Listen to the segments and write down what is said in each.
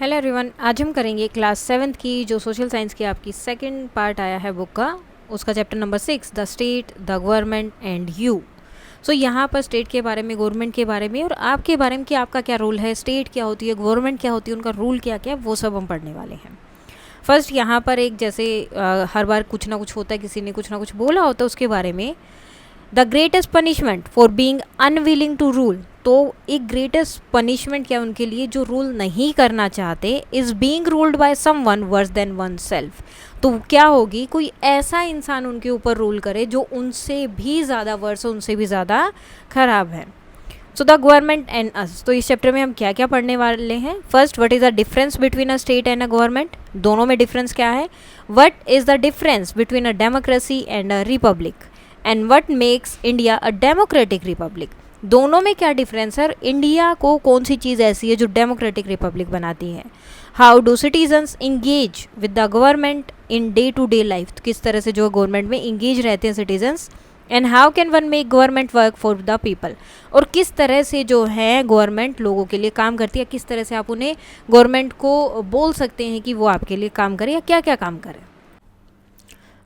Hello everyone, आज हम करेंगे क्लास 7th की जो सोशल साइंस की आपकी सेकंड पार्ट आया है बुक का, उसका chapter number 6, the state, the government and you. So यहाँ पर स्टेट के बारे में, गवर्नमेंट के बारे में और आपके बारे में कि आपका क्या रोल है, स्टेट क्या होती है, गवर्नमेंट क्या होती है, उनका रूल क्या क्या है, वो सब हम पढ़ने वाले हैं। फर्स्ट यहाँ पर एक जैसे हर बार कुछ ना कुछ होता है, किसी ने कुछ ना कुछ बोला होता है उसके बारे में। The greatest punishment for being unwilling to rule, तो एक ग्रेटेस्ट पनिशमेंट क्या उनके लिए जो रूल नहीं करना चाहते, is being ruled by someone worse than one self. तो क्या होगी, कोई ऐसा इंसान उनके ऊपर रूल करे जो उनसे भी ज़्यादा वर्स, उनसे भी ज़्यादा खराब है। सो द गवर्नमेंट एंड अस, तो इस चैप्टर में हम क्या क्या पढ़ने वाले हैं। First, what is the difference between a state and a government, दोनों में डिफरेंस क्या है। What is the difference between a democracy and a Republic, and what makes India a democratic Republic. दोनों में क्या डिफरेंस है, इंडिया को कौन सी चीज़ ऐसी है जो डेमोक्रेटिक रिपब्लिक बनाती है। How do citizens engage with the government in day to day life, किस तरह से जो गवर्नमेंट में इंगेज रहते हैं citizens. And how can one make government work for the people, और किस तरह से जो है गवर्नमेंट लोगों के लिए काम करती है, किस तरह से आप उन्हें गवर्नमेंट को बोल सकते हैं कि वो आपके लिए काम करे या क्या क्या काम करे।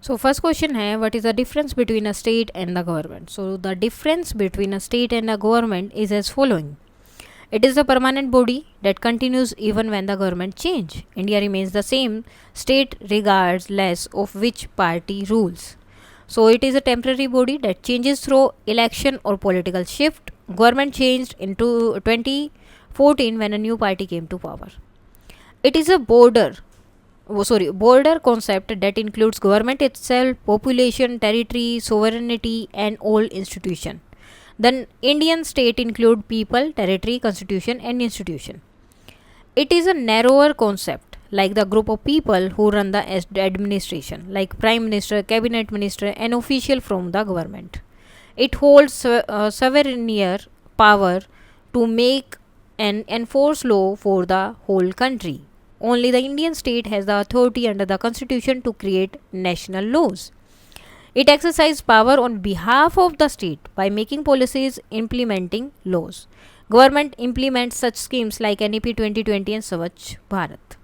So first question है, what is the difference between a state and the government? So the difference between a state and a government is as following. It is a permanent body that continues even when the government change. India remains the same state regardless of which party rules. So it is a temporary body that changes through election or political shift. Government changed into 2014 when a new party came to power. It is a border concept that includes government itself, population, territory, sovereignty, and all institution. The Indian state include people, territory, constitution, and institution. It is a narrower concept, like the group of people who run the administration, like prime minister, cabinet minister, and official from the government. It holds sovereign power to make and enforce law for the whole country. Only the Indian state has the authority under the constitution to create national laws. It exercises power on behalf of the state by making policies, implementing laws. Government implements such schemes like NEP 2020 and Swachh Bharat.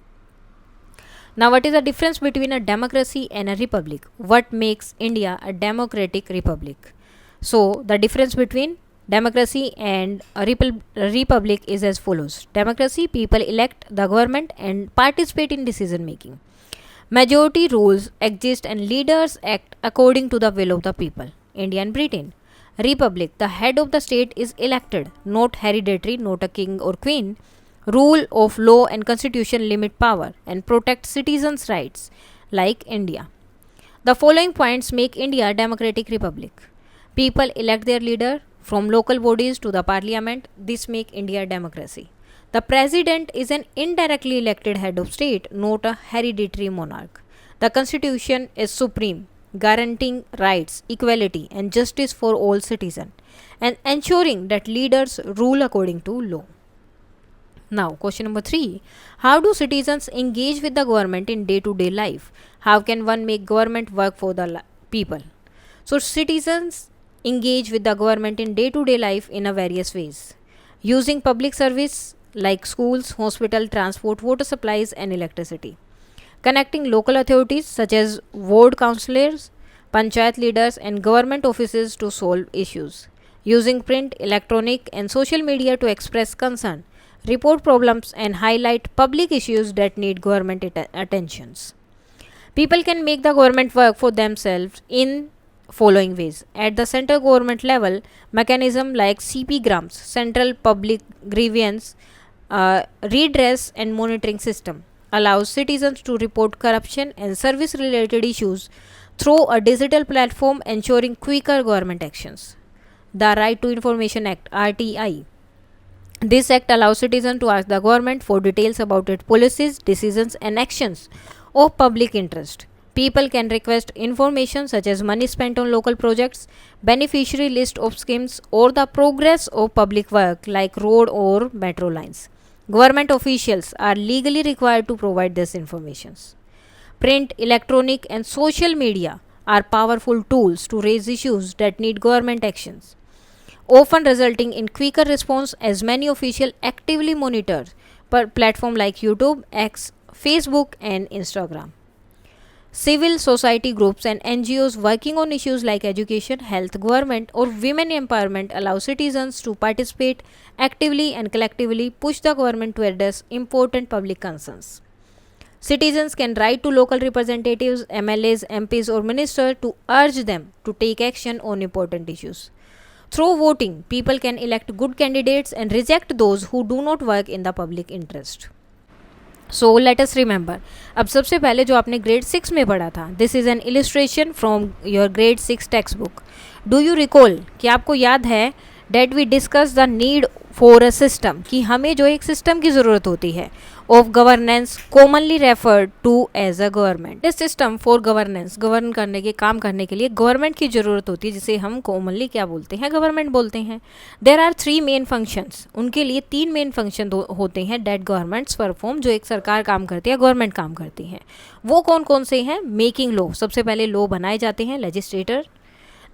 Now, what is the difference between a democracy and a republic? What makes India a democratic republic? So, the difference between democracy and a republic is as follows. Democracy, people elect the government and participate in decision making. Majority rules exist and leaders act according to the will of the people. India and Britain. Republic, the head of the state is elected, not hereditary, not a king or queen. Rule of law and constitution limit power and protect citizens' rights, like India. The following points make India a democratic republic. People elect their leader from local bodies to the parliament. This makes India a democracy. The president is an indirectly elected head of state, not a hereditary monarch. The constitution is supreme, guaranteeing rights, equality, and justice for all citizens, and ensuring that leaders rule according to law. Now, question number 3. How do citizens engage with the government in day to day life? How can one make government work for the people? So, citizens engage with the government in day to day life in a various ways. Using public service like schools, hospital, transport, water supplies, and electricity. Connecting local authorities such as ward councillors, panchayat leaders, and government offices to solve issues. Using print, electronic, and social media to express concern, report problems, and highlight public issues that need government attentions. People can make the government work for themselves in following ways. At the central government level, mechanism like CP grams, Central Public Grievance Redress and Monitoring System, allows citizens to report corruption and service related issues through a digital platform, ensuring quicker government actions. The Right to Information Act, RTI. This act allows citizens to ask the government for details about its policies, decisions, and actions of public interest. People can request information such as money spent on local projects, beneficiary list of schemes, or the progress of public work like road or metro lines. Government officials are legally required to provide this information. Print, electronic, and social media are powerful tools to raise issues that need government actions, often resulting in quicker response as many officials actively monitor platform like YouTube, X, Facebook, and Instagram. Civil society groups and NGOs working on issues like education, health, government, or women empowerment allow citizens to participate actively and collectively push the government to address important public concerns. Citizens can write to local representatives, MLAs, MPs, or ministers to urge them to take action on important issues. Through voting, people can elect good candidates and reject those who do not work in the public interest. So let us remember, अब सबसे पहले जो आपने grade 6 में पढ़ा था, this is an illustration from your grade 6 text book. Do you recall कि आपको याद है that we discuss the need for a system, कि हमें जो एक सिस्टम की ज़रूरत होती है of governance commonly referred to as a government. This system for governance, govern करने के काम करने के लिए गवर्नमेंट की ज़रूरत होती है, जिसे हम कॉमनली क्या बोलते हैं, गवर्नमेंट बोलते हैं. देर आर 3 मेन फंक्शंस, उनके लिए 3 मेन फंक्शन होते हैं डेट गवर्नमेंट्स परफॉर्म, जो एक सरकार काम करती है, गवर्नमेंट काम करती है. वो कौन कौन से हैं? मेकिंग लॉ, सबसे पहले लॉ बनाए जाते हैं, legislator.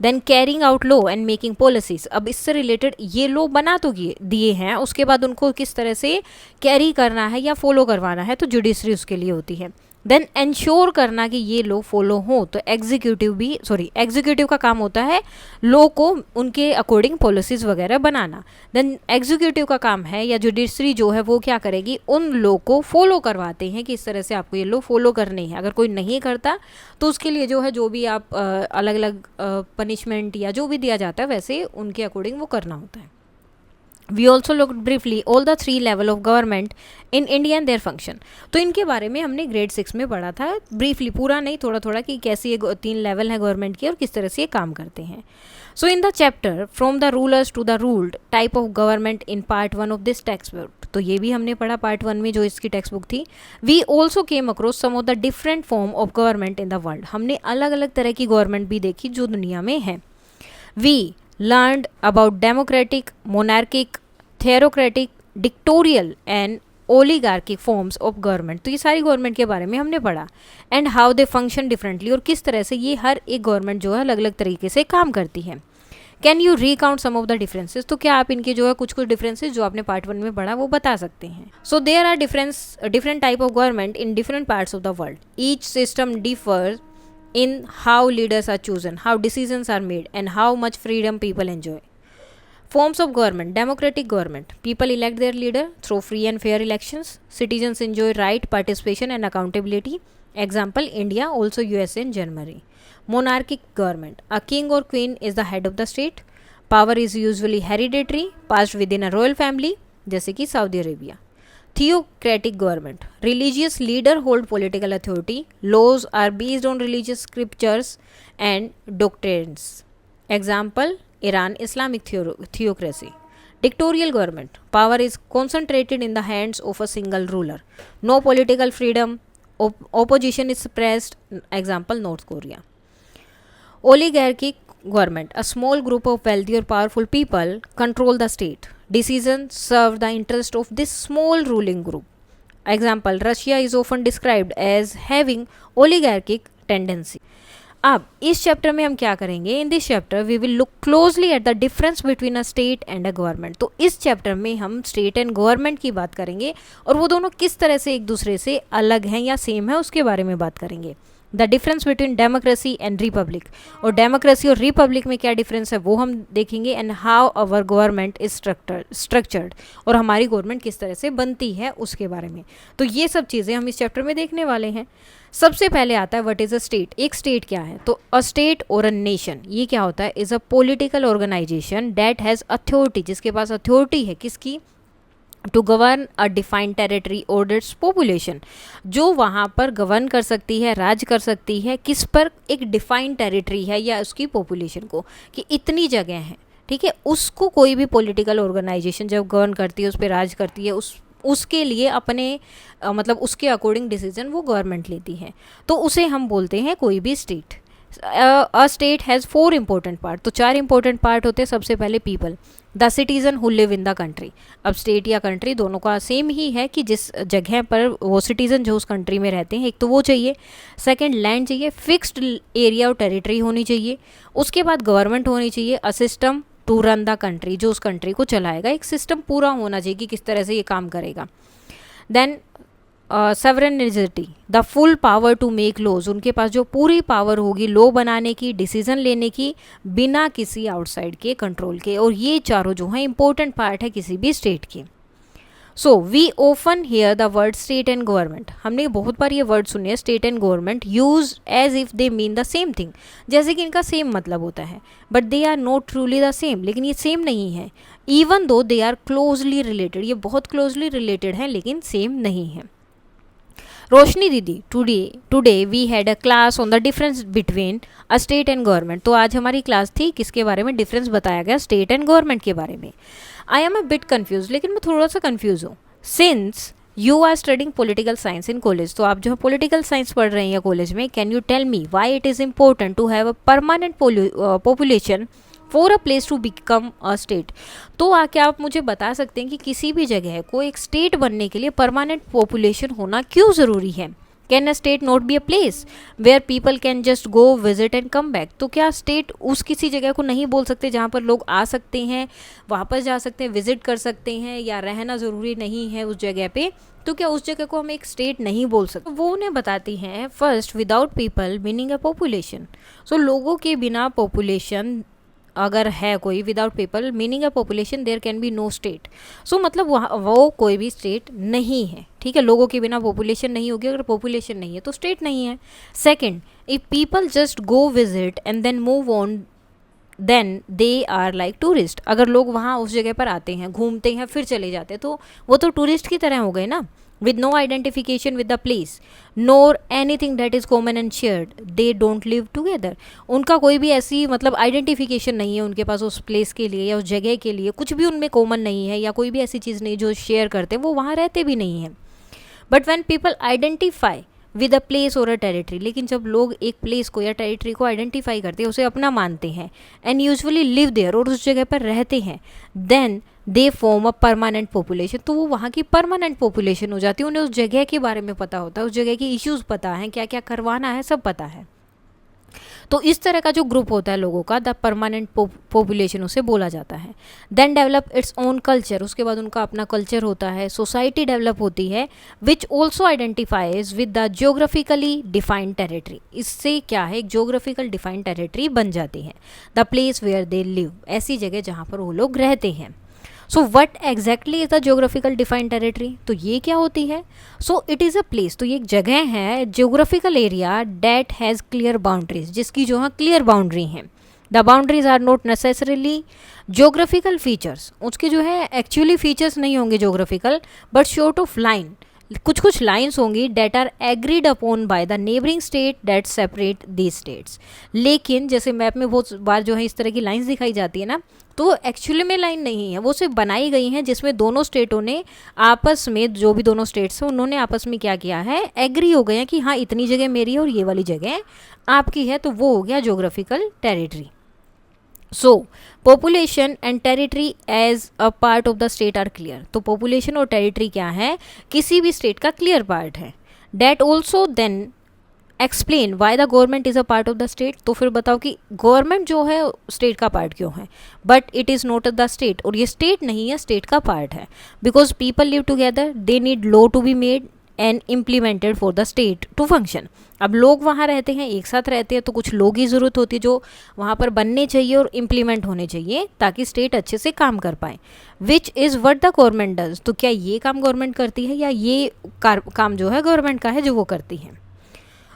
Then carrying out law and making policies, अब इससे रिलेटेड ये लॉ बना तो दिए हैं, उसके बाद उनको किस तरह से कैरी करना है या फॉलो करवाना है, तो जुडिशरी उसके लिए होती है. देन इंश्योर करना कि ये लॉ फॉलो हो, तो एग्जीक्यूटिव का काम होता है लॉ को उनके अकॉर्डिंग पॉलिसीज़ वगैरह बनाना. देन एग्जीक्यूटिव का काम है, या जुडिशरी जो है वो क्या करेगी, उन लॉ को फॉलो करवाते हैं कि इस तरह से आपको ये लॉ फॉलो करनी है. अगर कोई नहीं करता तो उसके लिए जो है, जो भी आप अलग अलग पनिशमेंट या जो भी दिया जाता है, वैसे उनके अकॉर्डिंग वो करना होता है. We also looked briefly all the 3 level of government in India and their function. तो इनके बारे में हमने ग्रेड 6 में पढ़ा था, ब्रीफली, पूरा नहीं, थोड़ा थोड़ा, कि कैसे ये 3 लेवल है गवर्नमेंट के और किस तरह से ये काम करते हैं. So in the chapter from the rulers to the ruled type of government in part 1 of this text book, तो ये भी हमने पढ़ा पार्ट 1 में जो इसकी टेक्स्ट बुक थी. We also came across some of the different form of government in the world, हमने अलग अलग तरह की गवर्नमेंट भी देखी जो दुनिया में है. We learned about democratic, monarchic, theocratic, dictatorial and oligarchic forms of government, तो ये सारी गवर्नमेंट के बारे में हमने पढ़ा. And how they function differently, और किस तरह से ये हर एक गवर्नमेंट जो है अलग अलग तरीके से काम करती है. Can you recount some of the differences, तो क्या आप इनके जो है कुछ डिफरेंसेस जो आपने पार्ट 1 में पढ़ा वो बता सकते हैं. So there are different type of government in different parts of the world. Each system differ in how leaders are chosen, how decisions are made, and how much freedom people enjoy. Forms of government: democratic government, people elect their leader through free and fair elections. Citizens enjoy right, participation, and accountability. Example: India, also USA and Germany. Monarchic government: a king or queen is the head of the state. Power is usually hereditary, passed within a royal family, जैसे कि Saudi Arabia. Theocratic government: religious leader hold political authority. Laws are based on religious scriptures and doctrines. Example: Iran, Islamic theocracy. Dictatorial government: power is concentrated in the hands of a single ruler. No political freedom. Opposition is suppressed. Example: North Korea. Oligarchic government: a small group of wealthy or powerful people control the state. Decisions serve the interest of this small ruling group. Example: Russia is often described as having oligarchic tendency. अब इस chapter में हम क्या करेंगे? In this chapter we will look closely at the difference between a state and a government. तो इस chapter में हम स्टेट एंड गवर्नमेंट की बात करेंगे और वो दोनों किस तरह से एक दूसरे से अलग हैं या सेम है उसके बारे में बात करेंगे. The difference between democracy and Republic, और डेमोक्रेसी और रिपब्लिक में क्या डिफरेंस है वो हम देखेंगे. And how our government is structured, और हमारी गवर्नमेंट किस तरह से बनती है उसके बारे में. तो ये सब चीज़ें हम इस चैप्टर में देखने वाले हैं. सबसे पहले आता है व्हाट इज़ अ स्टेट. एक स्टेट क्या है? तो अ स्टेट और अ नेशन, ये क्या होता है? Is a political organization that has authority, जिसके पास अथॉरिटी है किसकी? To govern a defined territory और इट्स पॉपुलेशन, जो वहाँ पर गवर्न कर सकती है, राज कर सकती है, किस पर? एक डिफाइंड टेरिटरी है या उसकी पॉपुलेशन को, कि इतनी जगह है, ठीक है. उसको कोई भी पॉलिटिकल ऑर्गेनाइजेशन जब गवर्न करती है, उस पर राज करती है, उसके लिए अपने मतलब उसके अकॉर्डिंग डिसीजन वो गवर्नमेंट लेती है, तो उसे हम बोलते हैं कोई भी state. A state has 4 important part, तो 4 इंपॉर्टेंट पार्ट होते हैं. सबसे पहले people, the citizen who live in the country. अब स्टेट या कंट्री दोनों का सेम ही है कि जिस जगह पर वो सिटीजन जो उस कंट्री में रहते हैं, एक तो वो चाहिए. सेकंड, लैंड चाहिए, फिक्स्ड एरिया और टेरिटरी होनी चाहिए. उसके बाद गवर्नमेंट होनी चाहिए, a system to run the country, जो उस कंट्री को चलाएगा. एक सिस्टम पूरा होना चाहिए कि किस तरह से ये काम करेगा. Then sovereignty, the full power to make laws, उनके पास जो पूरी पावर होगी लॉ बनाने की, डिसीजन लेने की, बिना किसी आउटसाइड के कंट्रोल के। और ये चारों जो हैं इंपॉर्टेंट पार्ट है किसी भी स्टेट की। So we often hear the word state and government, हमने बहुत बार ये वर्ड सुने हैं state and government use as if they mean the same thing, जैसे कि इनका सेम मतलब होता है, but they are not truly the same, लेकिन ये सेम नहीं है। Even though they are closely related, ये बहुत क्लोजली रिलेटेड हैं लेकिन सेम नहीं है। रोशनी दीदी, today we had a class on the difference between a state and government, तो आज हमारी क्लास थी किसके बारे में, डिफरेंस बताया गया स्टेट एंड गवर्नमेंट के बारे में। I am a bit confuse, लेकिन मैं थोड़ा सा कन्फ्यूज हूँ। Since you are studying political science in college, तो आप जो है पॉलिटिकल साइंस पढ़ रहे हैं कॉलेज में, can you tell me why it is important to have a permanent population for a place to become a state. तो क्या आप मुझे बता सकते हैं कि किसी भी जगह को एक स्टेट बनने के लिए परमानेंट पॉपुलेशन होना क्यों ज़रूरी है? Can a state not be a place where people can just go visit and come back? तो क्या स्टेट उस किसी जगह को नहीं बोल सकते जहाँ पर लोग आ सकते हैं, वापस जा सकते हैं, विजिट कर सकते हैं, या रहना ज़रूरी नहीं है उस जगह पे? तो क्या उस जगह को हम एक स्टेट नहीं बोल सकते? वो उन्हें बताती हैं first without people meaning a population. So लोगों के बिना पॉपुलेशन अगर है कोई, without people meaning a population, there can be no state. So मतलब वो कोई भी स्टेट नहीं है, ठीक है। लोगों के बिना पॉपुलेशन नहीं होगी, अगर पॉपुलेशन नहीं है तो स्टेट नहीं है। Second, if people just go visit and then move on then they are like tourist, अगर लोग वहाँ उस जगह पर आते हैं, घूमते हैं, फिर चले जाते हैं, तो वो तो टूरिस्ट की तरह हो गए ना। with no identification with the place nor anything that is common and shared, they don't live together। उनका कोई भी ऐसी मतलब आइडेंटिफिकेशन नहीं है उनके पास उस प्लेस के लिए या उस जगह के लिए, कुछ भी उनमें कॉमन नहीं है या कोई भी ऐसी चीज़ नहीं जो शेयर करते हैं, वो वहाँ रहते भी नहीं हैं। But when people identify with a place और अ टेरिटरी, लेकिन जब लोग एक प्लेस को या टेरिटरी को आइडेंटिफाई करते हैं, उसे अपना मानते हैं, एंड यूजुअली लिव देयर, और उस जगह पर रहते हैं, then they form a permanent population, तो वो वहाँ की परमानेंट पॉपुलेशन हो जाती है। उन्हें उस जगह के बारे में पता होता है, उस जगह की इश्यूज़ पता है, क्या क्या करवाना है सब पता है। तो इस तरह का जो ग्रुप होता है लोगों का, द परमानेंट पॉपुलेशन उसे बोला जाता है। Then develop its own culture, उसके बाद उनका अपना कल्चर होता है, सोसाइटी डेवलप होती है, which also identifies with the geographically defined territory, इससे क्या है एक जियोग्राफिकल डिफाइंड टेरिटरी बन जाती है। The place where they live, ऐसी जगह जहाँ पर वो लोग रहते हैं। So what exactly is the geographical defined territory, तो ये क्या होती है? So it is a place, तो ये एक जगह है, geographical area that has clear boundaries, जिसकी जो है क्लियर बाउंड्री हैं। The boundaries are not necessarily geographical features, उसके जो है एक्चुअली फीचर्स नहीं होंगे geographical, but sort of line, कुछ लाइन्स होंगी that are agreed upon by the neighbouring state that separate these states. लेकिन जैसे मैप में बहुत बार जो है इस तरह की लाइन्स दिखाई जाती है ना, तो एक्चुअली में लाइन नहीं है, वो सिर्फ बनाई गई हैं जिसमें दोनों स्टेटों ने आपस में, जो भी दोनों स्टेट्स हैं उन्होंने आपस में क्या किया है, एग्री हो गए हैं कि हाँ इतनी जगह मेरी है और ये वाली जगह आपकी है, तो वो हो गया geographical territory. So population and territory as a part of the state are clear, तो पॉपुलेशन और टेरिटरी क्या है, किसी भी स्टेट का क्लियर पार्ट है। That also then explain why the government is a part of the state, तो फिर बताओ कि गवर्नमेंट जो है स्टेट का पार्ट क्यों है, but it is not the state, और ये स्टेट नहीं है, स्टेट का पार्ट है। Because people live together, they need law to be made and implemented for the state to function. अब लोग वहाँ रहते हैं, एक साथ रहते हैं, तो कुछ लोग की ज़रूरत होती है जो वहाँ पर बनने चाहिए और इम्प्लीमेंट होने चाहिए ताकि स्टेट अच्छे से काम कर पाए, which is what the government does. तो क्या ये काम गवर्नमेंट करती है या ये काम जो है गवर्नमेंट का है जो वो करती है?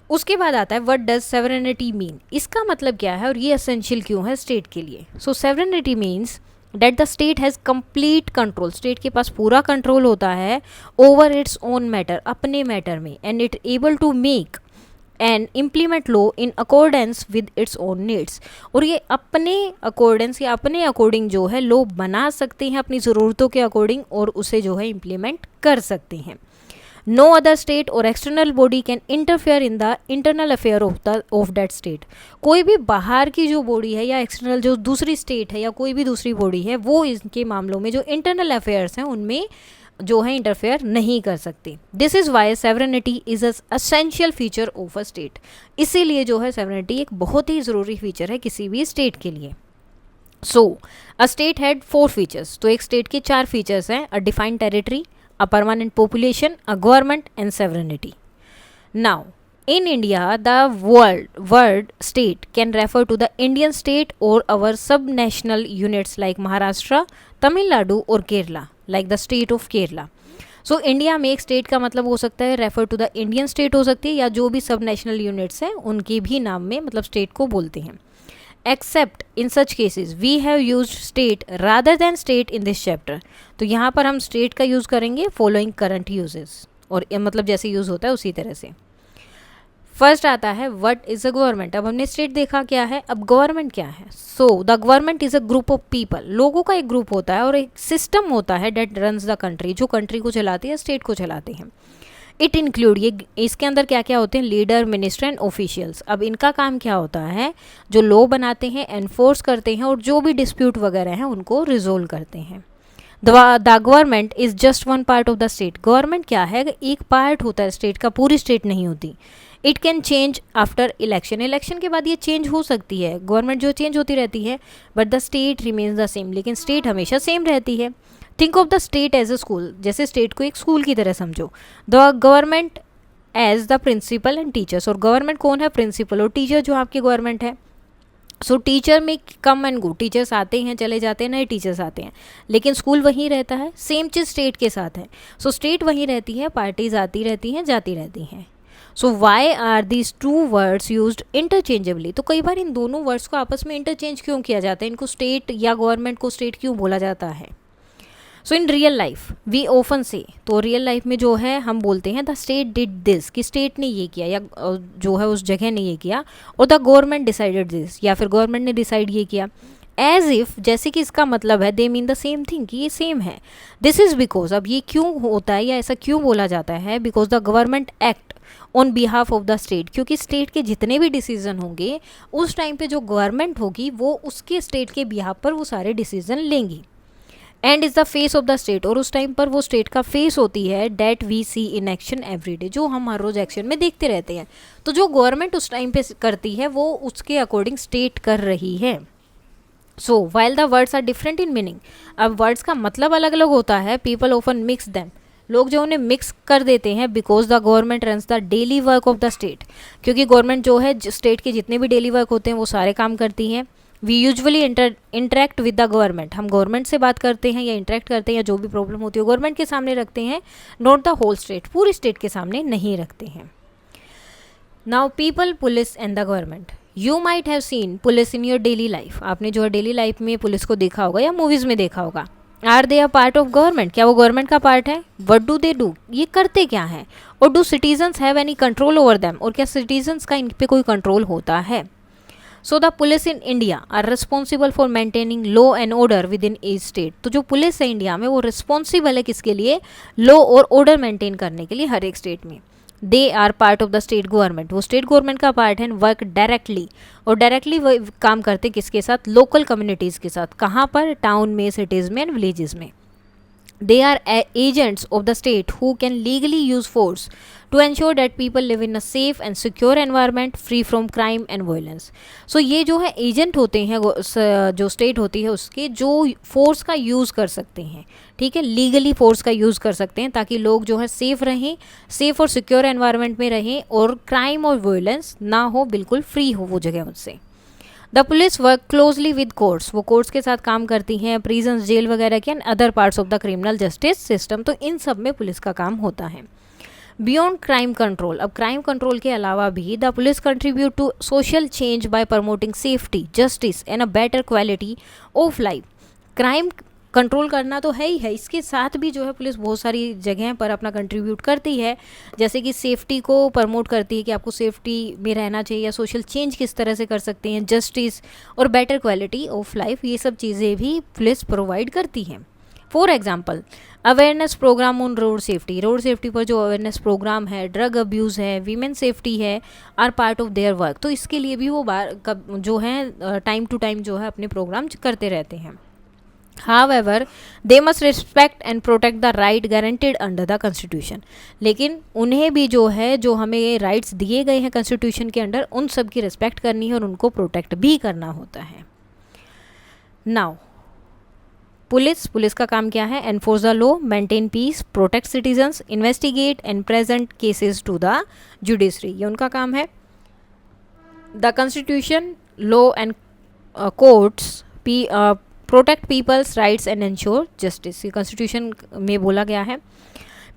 उसके बाद आता है व्हाट डज सॉवरेनिटी मीन, इसका मतलब क्या है और ये एसेंशियल क्यों है स्टेट के लिए। So sovereignty means that the state has complete control, state के पास पूरा कंट्रोल होता है ओवर इट्स ओन मैटर, अपने मैटर में, and it able to make and implement law in accordance with its own needs, और ये अपने अकॉर्डेंस या अपने अकॉर्डिंग जो है लॉ बना सकते हैं अपनी ज़रूरतों के अकॉर्डिंग, और उसे जो है इम्प्लीमेंट कर सकते हैं। नो अदर स्टेट और external body can interfere in the internal affair of that state, कोई भी बाहर की जो बॉडी है या एक्सटर्नल जो दूसरी स्टेट है या कोई भी दूसरी बॉडी है, वो इनके मामलों में जो इंटरनल अफेयर्स हैं उनमें जो है इंटरफेयर नहीं कर सकती। This is why sovereignty is a essential feature of a state, इसीलिए जो है सॉवरेनिटी एक बहुत ही ज़रूरी फीचर है किसी भी स्टेट के लिए। सो अ स्टेट हैड 4 फीचर्स, तो एक स्टेट के 4 फीचर्स हैं, अ defined territory, a permanent population, a government, and sovereignty. Now, in India, the word state can refer to the Indian state or our subnational units like Maharashtra, Tamil Nadu or Kerala, like the state of Kerala. So India में एक state का मतलब हो सकता है refer to the Indian state हो सकती है, या जो भी सब नेशनल यूनिट्स हैं उनके भी नाम में मतलब स्टेट को बोलते हैं. Except in such cases we have use state rather than state in this chapter. तो यहाँ पर हम स्टेट का यूज़ करेंगे फॉलोइंग करंट यूजेस, और मतलब जैसे यूज़ होता है उसी तरह से. फर्स्ट आता है व्हाट इज अ गवर्नमेंट. अब हमने स्टेट देखा क्या है, अब गवर्नमेंट क्या है. So the government is a group of people. लोगों का एक ग्रुप होता है और एक सिस्टम होता है डेट रन्स द कंट्री, जो कंट्री को चलाती है, स्टेट को चलाते हैं. इट इंक्लूड, ये इसके अंदर क्या क्या होते हैं, लीडर, मिनिस्टर एंड ऑफिशियल्स. अब इनका काम क्या होता है, जो लॉ बनाते हैं, एनफोर्स करते हैं, और जो भी डिस्प्यूट वगैरह हैं उनको रिजोल्व करते हैं. The government is just one part of the state. Government क्या है, एक पार्ट होता है स्टेट का, पूरी स्टेट नहीं होती. It can change after election. Election के बाद ये चेंज हो सकती है, गवर्नमेंट जो चेंज होती रहती है, but the state remains the same. लेकिन स्टेट हमेशा सेम रहती है. Think of the state as a school. जैसे स्टेट को एक स्कूल की तरह समझो. The government as the principal and teachers. और गवर्नमेंट कौन है, प्रिंसिपल, और टीचर जो आपकी गवर्नमेंट है. सो टीचर में कम एंड गो, टीचर्स आते हैं चले जाते हैं, नए टीचर्स आते हैं, लेकिन स्कूल वहीं रहता है. सेम चीज़ स्टेट के साथ है. सो स्टेट वहीं रहती है, पार्टीज आती रहती हैं जाती रहती हैं. So why are these two words used interchangeably. तो कई बार इन दोनों वर्ड्स को आपस में इंटरचेंज क्यों किया जाता है, इनको स्टेट या गवर्नमेंट को स्टेट क्यों बोला जाता है. So in real life we often say, तो रियल लाइफ में जो है हम बोलते हैं द स्टेट डिड दिस, कि स्टेट ने ये किया, या जो है उस जगह ने ये किया, और द गवर्नमेंट डिसाइडेड दिस, या फिर गवर्नमेंट ने डिसाइड ये किया. एज इफ, जैसे कि इसका मतलब है दे मीन द सेम थिंग, कि ये सेम है. दिस इज बिकॉज, अब ये क्यों होता है या ऐसा क्यों बोला जाता है, because the government act on behalf of the state. क्योंकि स्टेट के जितने भी डिसीजन होंगे उस टाइम पे जो गवर्नमेंट होगी वो उसके स्टेट के बिहाफ पर वो सारे डिसीजन लेंगी. And is the face of the state, और उस टाइम पर वो स्टेट का फेस होती है that we see in action every day, जो हम हर रोज एक्शन में देखते रहते हैं. तो जो गवर्नमेंट उस टाइम पे करती है वो उसके अकॉर्डिंग स्टेट कर रही है. So while the words are different in meaning. अब वर्ड्स का मतलब अलग अलग होता है. People often mix them. लोग जो उन्हें मिक्स कर देते हैं because the government runs the daily work of the state. क्योंकि गवर्नमेंट जो है स्टेट के जितने भी डेली वर्क होते हैं वो सारे काम करती हैं. We usually interact with the government. हम गवर्नमेंट से बात करते हैं या इंटरेक्ट करते हैं, या जो भी प्रॉब्लम होती है गवर्नमेंट के सामने रखते हैं, नॉट द होल स्टेट, पूरी स्टेट के सामने नहीं रखते हैं. Now people, police and the government. You might have seen police in your daily life. आपने जो है डेली लाइफ में पुलिस को देखा होगा या मूवीज़ में देखा होगा. Are they a part of government. क्या वो गवर्नमेंट का पार्ट है. वट डू दे डू, ये करते क्या है. और do citizens have any control over them, और क्या सिटीजन्स का इन पे कोई कंट्रोल होता है. So the police in India are responsible for maintaining law and order within each state. तो जो पुलिस है इंडिया में वो रिस्पॉन्सिबल है किसके लिए, लॉ और ऑर्डर मेंटेन करने के लिए हर एक स्टेट में. They are part of the state government. वो स्टेट गवर्नमेंट का पार्ट है. वर्क डायरेक्टली, और डायरेक्टली वो काम करते किसके साथ, लोकल कम्युनिटीज़ के साथ. कहाँ पर, टाउन में, सिटीज़ में एंड विलेजेस में. They are agents of the state who can legally use force to ensure that people live in a safe and secure environment free from crime and violence. So ये जो है agent होते हैं जो state होती है उसके, जो फोर्स का यूज़ कर सकते हैं, ठीक है, लीगली फोर्स का यूज़ कर सकते हैं ताकि लोग जो है सेफ रहें, सेफ और सिक्योर एनवायरनमेंट में रहें, और क्राइम और वायलेंस ना हो, बिल्कुल फ्री हो वो जगह उससे. The police work closely with courts. वो कोर्ट्स के साथ काम करती हैं, प्रिजन्स, जेल वगैरह के, and other parts of the criminal justice system. तो इन सब में पुलिस का काम होता है. Beyond crime control. अब क्राइम कंट्रोल के अलावा भी the police contribute to social change by promoting safety, justice and a better quality of life. Crime control करना तो है ही है, इसके साथ भी जो है पुलिस बहुत सारी जगह पर अपना कंट्रीब्यूट करती है. जैसे कि सेफ्टी को प्रमोट करती है कि आपको सेफ्टी में रहना चाहिए, या सोशल चेंज किस तरह से कर सकते हैं, जस्टिस और बेटर क्वालिटी ऑफ लाइफ, ये सब चीज़ें भी पुलिस प्रोवाइड करती हैं. For example, awareness programme on road safety. Road safety पर जो अवेयरनेस प्रोग्राम है, ड्रग अब्यूज़ है, वीमेन सेफ्टी है, are part of their work. तो इसके लिए भी वो जो है टाइम टू टाइम जो है अपने प्रोग्राम करते रहते हैं. However, they must respect and protect the right guaranteed under the Constitution. लेकिन उन्हें भी जो है, जो हमें राइट्स दिए गए हैं कॉन्स्टिट्यूशन के अंडर, उन सब की रिस्पेक्ट करनी है और उनको प्रोटेक्ट भी करना होता है. नाउ पुलिस का काम क्या है? Enforce the law, maintain peace, protect citizens, investigate and present cases to the judiciary, ये उनका काम है. The constitution, law and courts protect people's rights and ensure justice, ये कॉन्स्टिट्यूशन में बोला गया है.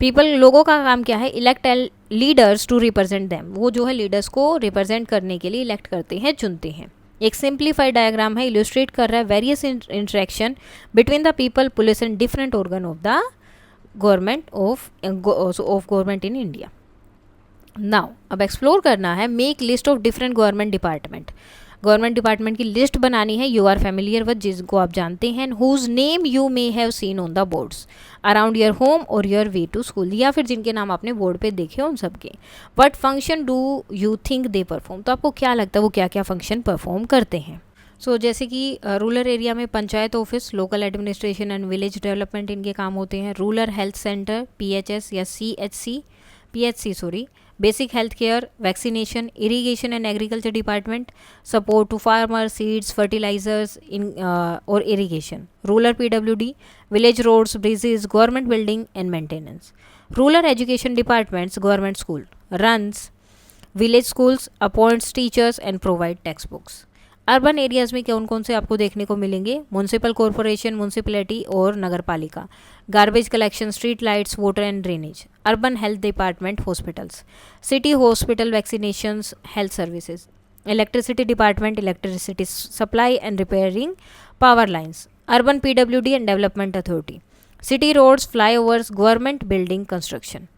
लोगों का काम क्या है? Elect leaders to represent them, वो जो है लीडर्स को रिप्रेजेंट करने के लिए इलेक्ट करते हैं, चुनते हैं. एक सिंप्लीफाइड डायग्राम है, इलस्ट्रेट कर रहा है various interaction between the people, police and different organ of the government of government in India. Now अब एक्सप्लोर करना है, make list of different government department की लिस्ट बनानी है. यू आर फेमिलियर विद, जिसको आप जानते हैं. Whose name you may have seen on the boards around your home और योर वे टू स्कूल, या फिर जिनके नाम आपने बोर्ड पे देखे उन सबके. What function do you think they perform, तो आपको क्या लगता है वो क्या क्या फंक्शन परफॉर्म करते हैं. जैसे कि रूरल एरिया में panchayat office, local administration and village development इनके काम होते हैं. रूरल हेल्थ सेंटर, PHS या PHC, basic health care, vaccination, irrigation and agriculture department, support to farmer, seeds, fertilizers और irrigation. Rural PWD, village roads, bridges, government building and maintenance. Rural education departments, government school runs village schools, appoints teachers and provide text books. Urban areas में कौन कौन से आपको देखने को मिलेंगे? Municipal corporation, municipality और नगर पालिका. Garbage collection, street lights, water and drainage. Urban health department, hospitals. City hospital, vaccinations, health services. Electricity department, electricity supply and repairing power lines. Urban PWD and development authority. City roads, flyovers, government building construction.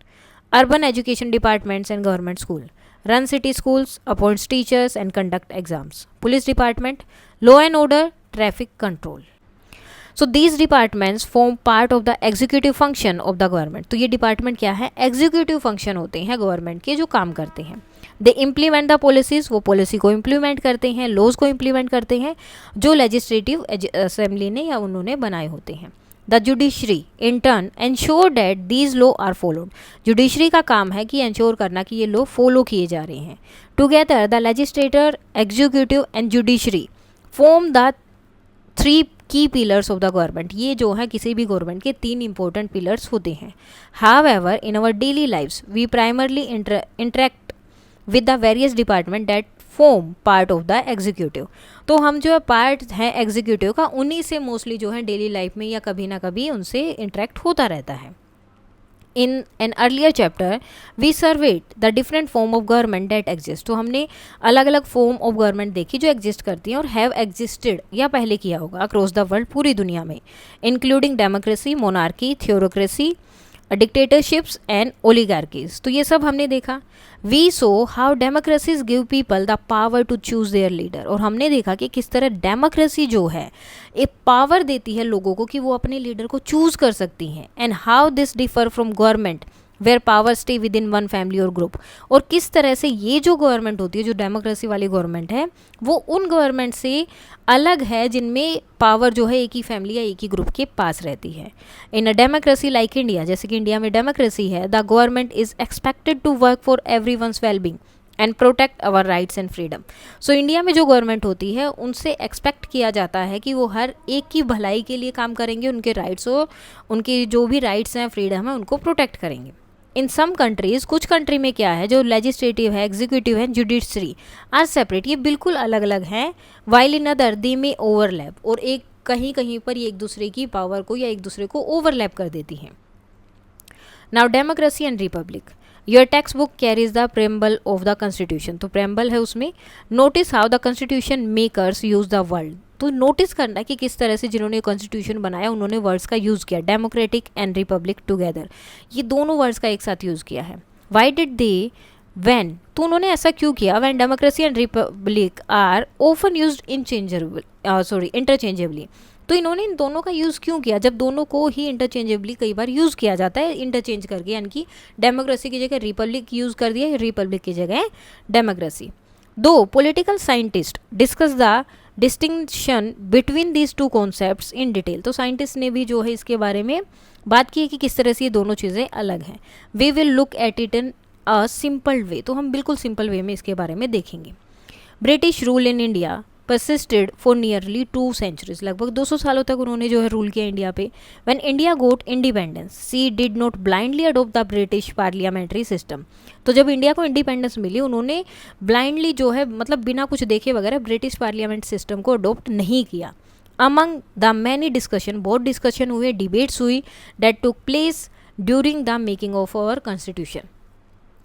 Urban education departments and government school. Run city schools, appoints teachers and conduct exams. Police department, law and order, traffic control. So these departments form part of the executive function of the government. तो ये department क्या है? Executive function होते हैं government के, जो काम करते हैं. दे इम्प्लीमेंट द पॉलिसीज, वो पॉलिसी को इम्प्लीमेंट करते हैं, लॉज को इम्प्लीमेंट करते हैं जो लेजिस्लेटिव असेंबली ने या उन्होंने बनाए होते हैं. The judiciary in turn ensure that these law are followed. Judiciary का काम है कि एंश्योर करना कि ये लॉ फॉलो किए जा रहे हैं. Together the legislator, executive and judiciary form the 3 की पिलर्स ऑफ द गवर्नमेंट. ये जो है किसी भी गवर्नमेंट के 3 इंपॉर्टेंट पिलर्स होते हैं. However in our daily lives we primarily interact with the various department that form part of the executive. तो हम जो है पार्ट हैं एग्जीक्यूटिव का, उन्हीं से मोस्टली जो है डेली लाइफ में या कभी ना कभी उनसे इंटरेक्ट होता रहता है. In an earlier chapter we surveyed the different form of government that exist. तो हमने अलग अलग फॉर्म ऑफ गवर्नमेंट देखी जो एग्जिस्ट करती हैं और हैव एग्जिस्टेड या पहले किया होगा अक्रॉस द वर्ल्ड, पूरी दुनिया में, including democracy, monarchy, theocracy, dictatorships and oligarchies. तो ये सब हमने देखा. We saw how democracies give people the power to choose their leader. और हमने देखा कि किस तरह डेमोक्रेसी जो है एक पावर देती है लोगों को कि वो अपने लीडर को चूज कर सकती हैं. And how this differ from government where power stay within one वन फैमिली और ग्रुप. और किस तरह से ये जो गवर्नमेंट होती है, जो डेमोक्रेसी वाली गवर्नमेंट है, वो उन गवर्नमेंट से अलग है जिनमें पावर जो है एक ही फैमिली या एक ही ग्रुप के पास रहती है. In a democracy like India, जैसे कि इंडिया में डेमोक्रेसी है, the government is expected to work for every one's wellbeing and protect our rights and freedom. So India में जो गवर्नमेंट होती है उनसे एक्सपेक्ट किया जाता है कि वो हर एक की भलाई के लिए काम करेंगे, उनके राइट्स और उनके जो भी राइट्स हैं, फ्रीडम है, उनको प्रोटेक्ट करेंगे. इन सम कंट्रीज़, कुछ कंट्री में क्या है, जो लेजिस्लेटिव है, एग्जीक्यूटिव है, जुडिशरी आर सेपरेट, ये बिल्कुल अलग अलग हैं. वाइल इन अदर दे में ओवरलैप, और एक कहीं कहीं पर ये एक दूसरे की पावर को या एक दूसरे को ओवरलैप कर देती हैं. Now democracy and Republic. Your text book carries the preamble of the constitution. तो प्रेम्बल है उसमें. Notice how the constitution makers use the word. तो नोटिस करना कि किस तरह से जिन्होंने कॉन्स्टिट्यूशन बनाया उन्होंने वर्ड्स का यूज़ किया. डेमोक्रेटिक एंड रिपब्लिक टुगेदर, ये दोनों वर्ड्स का एक साथ यूज़ किया है. वाई डिड दे व्हेन, तो उन्होंने ऐसा क्यों किया. When democracy and republic are often used interchangeably. तो इन्होंने इन दोनों का यूज़ क्यों किया, जब दोनों को ही इंटरचेंजेबली कई बार यूज़ किया जाता है, इंटरचेंज करके, यानी कि डेमोक्रेसी की जगह रिपब्लिक यूज़ कर दिया, रिपब्लिक की जगह डेमोक्रेसी. दो political scientist discuss the distinction between these two concepts in detail. तो साइंटिस्ट ने भी जो है इसके बारे में बात की है कि किस तरह से ये दोनों चीज़ें अलग हैं. We will look at it in a simple way. तो हम बिल्कुल सिंपल वे में इसके बारे में देखेंगे. British rule in India persisted for nearly 2 centuries, लगभग 200 सालों तक उन्होंने जो है रूल किया इंडिया पे. When India got independence, she did not blindly adopt the British parliamentary system. तो जब इंडिया को इंडिपेंडेंस मिली उन्होंने ब्लाइंडली जो है मतलब बिना कुछ देखे वगैरह ब्रिटिश पार्लियामेंट सिस्टम को अडोप्ट नहीं किया. Among the many discussion, बहुत डिस्कशन हुए, डिबेट्स हुई that took place during the making of our constitution.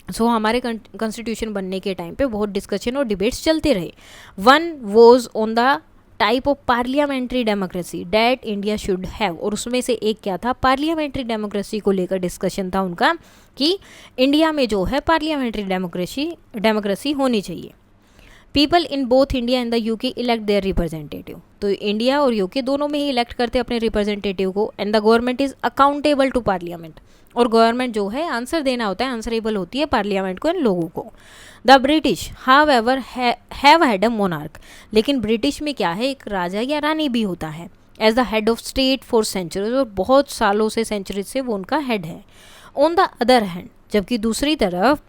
सो हमारे कॉन्स्टिट्यूशन बनने के टाइम पे बहुत डिस्कशन और डिबेट्स चलते रहे. One was on the type of parliamentary democracy that India should have, और उसमें से एक क्या था, पार्लियामेंट्री डेमोक्रेसी को लेकर डिस्कशन था उनका कि इंडिया में जो है पार्लियामेंट्री डेमोक्रेसी होनी चाहिए. People in both India and the UK elect their representative, तो इंडिया और यूके दोनों में ही इलेक्ट करते अपने रिप्रेजेंटेटिव को. And the government is accountable to parliament, और गवर्नमेंट जो है आंसर देना होता है, आंसरेबल होती है पार्लियामेंट को, इन लोगों को. The British however have had a monarch, लेकिन ब्रिटिश में क्या है, एक राजा या रानी भी होता है as the head of state for centuries, और बहुत सालों से सेंचुरीज से वो उनका हेड है. ऑन द अदर हैंड, जबकि दूसरी तरफ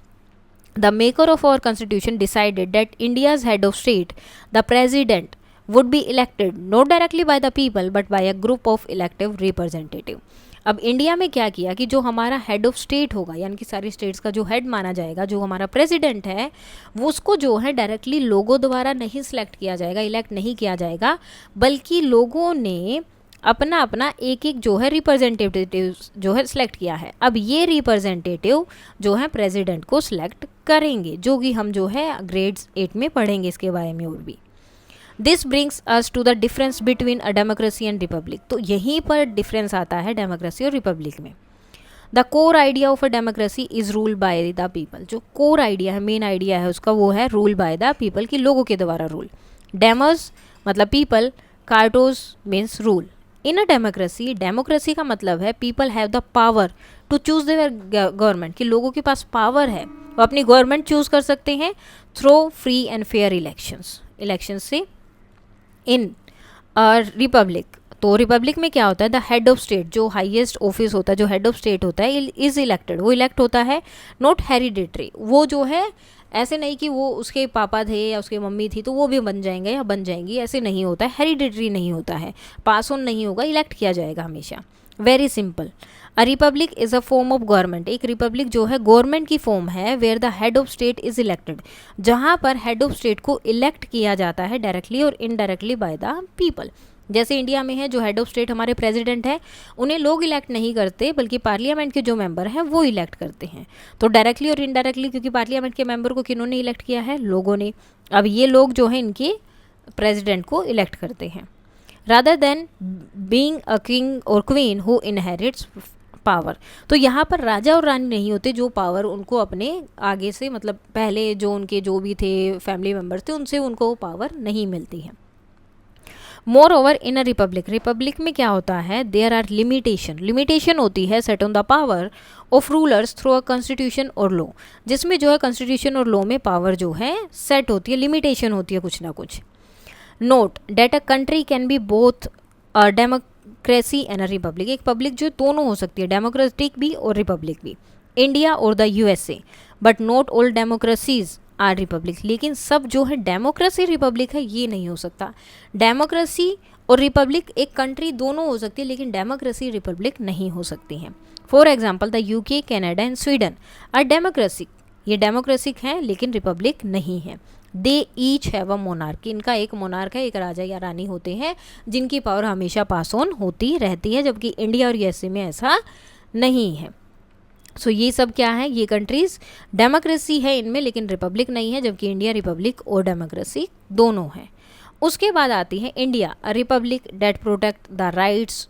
the maker of our constitution decided that India's head of state, the president, would be elected not directly by the people but by a group of elective representative. अब India में क्या किया कि जो हमारा हेड ऑफ स्टेट होगा, यानी कि सारी स्टेट्स का जो हेड माना जाएगा, जो हमारा प्रेसिडेंट है, वो उसको जो है डायरेक्टली लोगों द्वारा नहीं सिलेक्ट किया जाएगा, इलेक्ट नहीं किया जाएगा, बल्कि लोगों ने अपना अपना एक एक जो है रिप्रेजेंटेटिव जो है सिलेक्ट किया है. अब ये रिप्रेजेंटेटिव जो है प्रेसिडेंट को सिलेक्ट करेंगे, जो कि हम जो है ग्रेड्स 8 में पढ़ेंगे इसके बारे में और भी. This brings us to the difference between a democracy and republic. तो यहीं पर डिफरेंस आता है डेमोक्रेसी और रिपब्लिक में. The core idea of a democracy is rule by the people. जो कोर आइडिया है, मेन आइडिया है उसका, वो है रूल बाय द पीपल, की लोगों के द्वारा रूल. डेमोस मतलब people, kratos means rule. In a democracy, democracy का मतलब है people have the power to choose their government, कि लोगों के पास पावर है, वो अपनी गवर्नमेंट चूज कर सकते हैं through free and fair elections से. इन रिपब्लिक, तो रिपब्लिक में क्या होता है, द हेड ऑफ स्टेट, जो हाईएस्ट ऑफिस होता है, जो हेड ऑफ स्टेट होता है, इज इलेक्टेड, वो इलेक्ट होता है. नॉट हेरिडिटरी, वो जो है ऐसे नहीं कि वो उसके पापा थे या उसकी मम्मी थी तो वो भी बन जाएंगे या बन जाएंगी, ऐसे नहीं होता है. हेरिडिटरी नहीं होता है, पास ऑन नहीं होगा, इलेक्ट किया जाएगा हमेशा. Very simple. A republic is a form of government, एक रिपब्लिक जो है गवर्नमेंट की फॉर्म है, where the head of state is elected, जहाँ पर हेड ऑफ स्टेट को इलेक्ट किया जाता है डायरेक्टली और इनडायरेक्टली बाय द पीपल. जैसे इंडिया में है, जो हेड ऑफ स्टेट हमारे प्रेसिडेंट है, उन्हें लोग इलेक्ट नहीं करते बल्कि पार्लियामेंट के जो मेंबर हैं वो इलेक्ट करते हैं. तो डायरेक्टली और इनडायरेक्टली, क्योंकि पार्लियामेंट के मेंबर को किन्होंने इलेक्ट किया है, लोगों ने. अब ये लोग जो है इनके प्रेसिडेंट को इलेक्ट करते हैं. Rather than being a king और क्वीन हु इनहेरिट्स पावर, तो यहाँ पर राजा और रानी नहीं होते जो पावर उनको अपने आगे से, मतलब पहले जो उनके जो भी थे फैमिली मेम्बर्स थे उनसे उनको पावर नहीं मिलती है. More over in a republic में क्या होता है, देयर आर लिमिटेशन होती है set on the power of rulers through a constitution और लॉ, जिसमें जो है कॉन्स्टिट्यूशन और लॉ में पावर जो है सेट होती है, लिमिटेशन होती है कुछ ना कुछ. Note that a country can be both a democracy and a republic, एक पब्लिक जो दोनों हो सकती है, डेमोक्रेटिक भी और रिपब्लिक भी, इंडिया और the USA. But not all democracies are republic, लेकिन सब जो है डेमोक्रेसी रिपब्लिक है ये नहीं हो सकता. डेमोक्रेसी और रिपब्लिक एक कंट्री दोनों हो सकती है, लेकिन डेमोक्रेसी रिपब्लिक नहीं हो सकती हैं. For example the UK, Canada and Sweden are democratic, ये डेमोक्रेसिक हैं लेकिन रिपब्लिक नहीं है. They each have a monarch, इनका एक मोनार्क है, एक राजा या रानी होते हैं जिनकी पावर हमेशा पास ऑन होती रहती है, जबकि इंडिया और यूएसए में ऐसा नहीं है. सो ये सब क्या है, ये कंट्रीज़ डेमोक्रेसी है इनमें लेकिन रिपब्लिक नहीं है, जबकि इंडिया रिपब्लिक और डेमोक्रेसी दोनों है. उसके बाद आती है India, a republic that protect the rights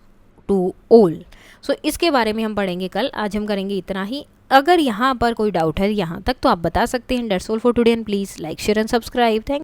to all. So इसके बारे में हम पढ़ेंगे कल, आज हम करेंगे इतना ही. अगर यहाँ पर कोई डाउट है यहाँ तक तो आप बता सकते हैं. That's all for today and please like share and subscribe. Thank